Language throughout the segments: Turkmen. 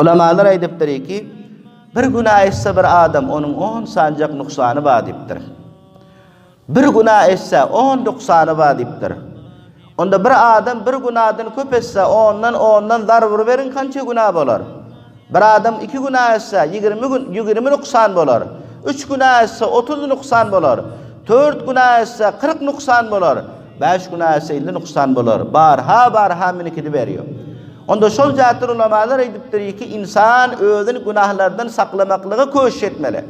Ulamalar aýdypdyr ki, bir günah etse bir adam onun 10 sancak nuksany bar diýipdir. Bir günah etse 10 nuksany bar diýipdir. Onda bir adam bir günahdan köp etse ondan zarar berin kança günah bolar. Bir adam 2 günah etse 20 nuksan bolar. 3 günah etse 30 nuksan bolar. 4 günah etse 40 nuksan bolar. 5 günah etse 50 nuksan bolar. Barha minikini beriyor. Onda şol jatır ulamalar aýdypdyr ki insan özüni günahlardan saklamaklyga köşüş etmeli.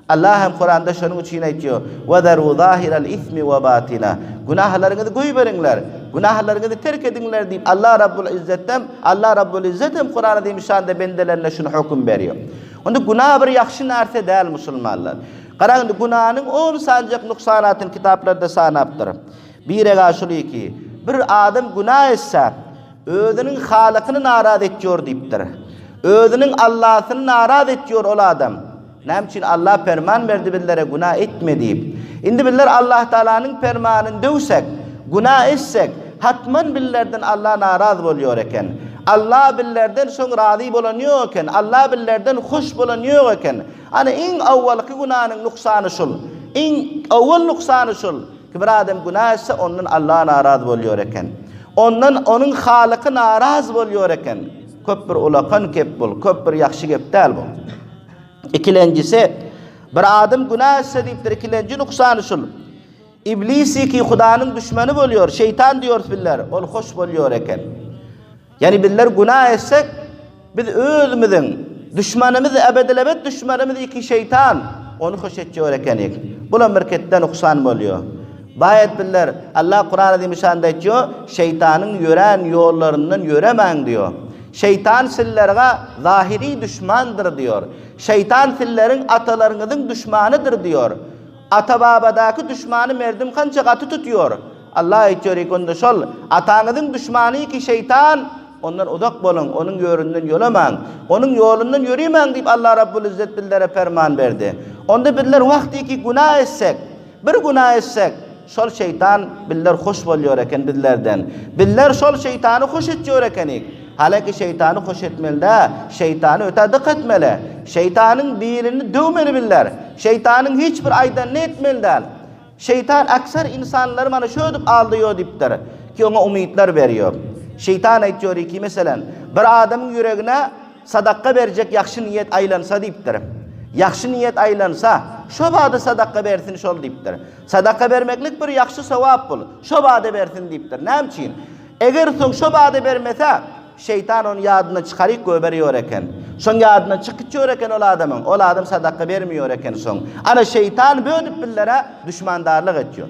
Allah hem Kur'anda şonuň üçin aýtýar: "Wa daru zahiral ismi we batina." Günahlarınızı goýup beriňler, günahlarınızı terk ediňler diýip Allah Rabbul İzzet hem Kur'ana demişande bendelerine şunu hukm berýär. Onda günah bir ýaxşy narsa däl musulmanlar. Garaňdy günahnyň 10 sancak nuksanatyny kitaplarda sanapdyr. Biri aşuly ki bir adam günah etse özünün halıkını naraz etýär diýipdir. Özünün Allah'ını naraz etýär ol adam. Näme Allah ferman berdi bizlere günah etme diýip. Indi bizler Allah Taalanyň fermanyny döwsek, günah etsek, hatman billerden Allah naraz bolýar eken. Allah billerden soň razy bolanýar eken. Allah billerden hoş bolanýar eken. Ana iň awwalky günahnyň nuksany şol. Iň awwal nuksany şol. Ki bir adam günah etse ondan Allah naraz bolýar eken. Onun halıkı naraz bolýar eken. Köp bir ulakan kep bol, köp bir ýaxşy gep däl bol. İkilencisi, bir adam günah etse diýipdir, ikilenci nuksany şol. İblisi ki Hudaanyň düşmani bolýar, şeytan diýor biller, ol hoş bolýar eken. Yani biller günah etsek, biz özümizin düşmanymyz, ebedilebet düşmanymyz iki şeytan, onu hoş etýär ekenik. Bular merketden nuksan bolýar. Bayet biller Allah Kur'an'da demişan diyor, şeytanın yören yollarından yöremen diyor. Şeytan sizlerge zahiri düşmandır diyor. Şeytan sizlerin atalarınızın düşmanıdır diyor. Ata babadaki düşmanı merdim kança katı tutuyor. Allah içiyor ikonda şol. Atanızın düşmanı ki şeytan, ondan uzak bolun, onun yolundan yolaman, onun yolundan yürüyemen deyip Allah Rabbul İzzet billere ferman verdi. Onda biller vakti ki günah etsek, bir günah etsek, şol şeytan biller hoş bolýar eken bizlerden. Biller şol şeytany hoş etýär ekenik. Halaki şeytany hoş etmelde, şeytany öte dik etmeli. Şeytanyň birini döwmeli biller. Şeytanyň hiç bir aýdan ne etmelidir. Şeytan aksar insanları mana şö dip aldyýar diýipdir ki ona umytlar berýär. Şeytan aýtýar ki meselen bir adamyň yüregine sadaka berjek ýaxşy niýet aýlansa diýipdir. Ýaxşy niýet aýlansa, şo bada sadaka bersin şol diýipdir. Sadaka bermeklik bir ýaxşy sowap bol. Şo bada bersin diýipdir. Näme üçin? Eger soň şo bada bermese, şeytan onu ýadyna çykaryp göberýär eken. Şoň ýadyna çykypjör eken ol adam sadaka bermiýär eken soň. Ana şeytan bödüp billere düşmandarlyk etýär.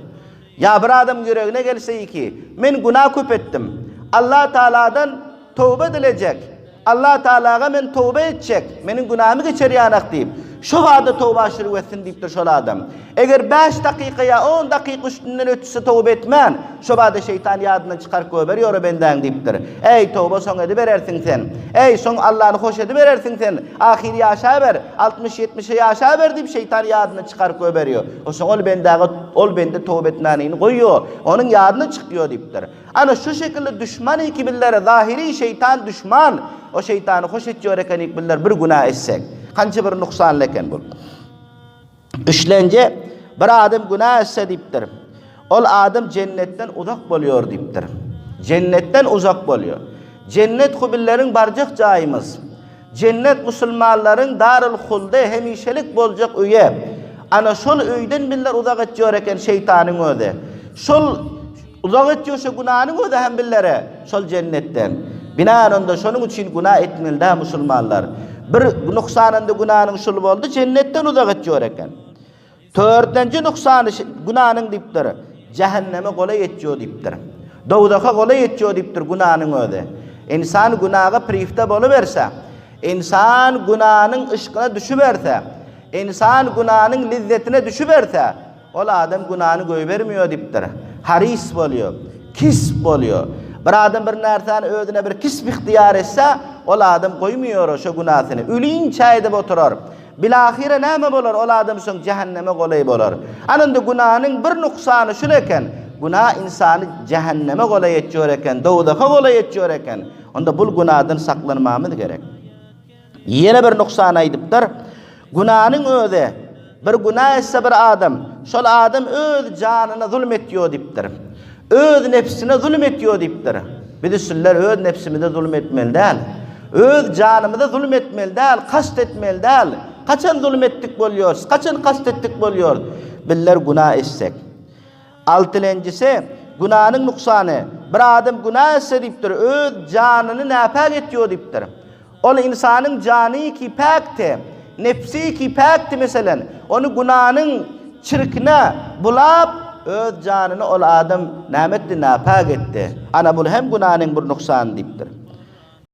Ya bir adam yüregine gelse ki, men günah köp etdim. Allah Taala'dan tövbe edilecek. Allah Taala'ga men tövbe etjek. Meniň günahymı geçerýänak diýip. Şo wagtda tövbe aşyryp etsin diýipdir şol adam. Eger 5 dakiqa ýa 10 dakiqa üstünden ötse tövbe etmän, şo wagtda şeytan ýadyna çykaryp göberýär benden diýipdir. Ey tövbe soň edip berersiň sen. Ey soň Allahyny hoş edip berersiň sen. Ahir ýaşa ber, 60-70 ýaşa ber diýip şeytan ýadyna çykaryp göberýär. O soň bende tövbe etmänini goýýar. Onuň ýadyna çykýar diýipdir. Ana şu şekilde düşman iki billere zahiri şeytan düşman. O şeytany hoş etýär ekenik biller bir günah etsek. Kança bir nuksan leken bul. Üçlenci bir adam günah etse diýipdir. Ol adam cennetten uzak bolýar diýipdir. Cennetten uzak bolýar. Cennet hubillerin barjak jaýymyz. Cennet musulmanlaryň darul hulda hemişelik boljak öýe. Ana şol öýden biller uzak etýär eken şeytanyň özi. Şol uzak etýärse günahnyň özi hem billere şol cennetten. Binaen onda şonuň üçin günah etmeli musulmanlar. Bir nuksanında günahının şul boldu, cennetten uzak etýär eken. 4-nji nuksany günahnyň diýipdir, cehenneme gola etýär diýipdir. Dowdaka gola etýär diýipdir günahnyň özi. İnsan günaha prifte boluberse, insan günahnyň ışkyna düşüberse, insan günahnyň lizzetine düşüberse, ol adam günahny göýbermiýär diýipdir. Haris bolýar, kis bolýar. Bir adam bir närseni özüne bir kisp ihtiýar etse, ol adam goýmuyor şo günahyny. Ülinçe edip oturar. Bilahire näme bolar? Ol adam soň cehenneme golay bolar. Anynda günahnyň bir nuksany şol eken, günah insany cehenneme golay etýär eken, dowdaka golay etýär eken. Onda bul günahdan saklanmamız gerek. Yine bir nuksan aýdypdyr. Günahnyň özi bir günah etse bir adam, şol adam öz janyna zulm etýär diýipdir. Öz nefsine zulm etýär diýipdir. Bizler öz nefsimize zulm etmeli däl. Öz janymyza zulm etmeli däl, kast etmeli däl. Kaçan zulm etdik bolýar, kaçan kast etdik bolýar. Bizler günah etsek. Altıncısı, günahnyň nuksany. Bir adam günah etse diýipdir, öz janyny näpäk etýär diýipdir. Ol insanyň jany ki pakty, nefsi ki pakty meselen. Onu günahnyň çirkine bulap öz janyny ol adam nämetdi näpäk etdi. Ana bu hem günahnyň bir nuksany diýipdir.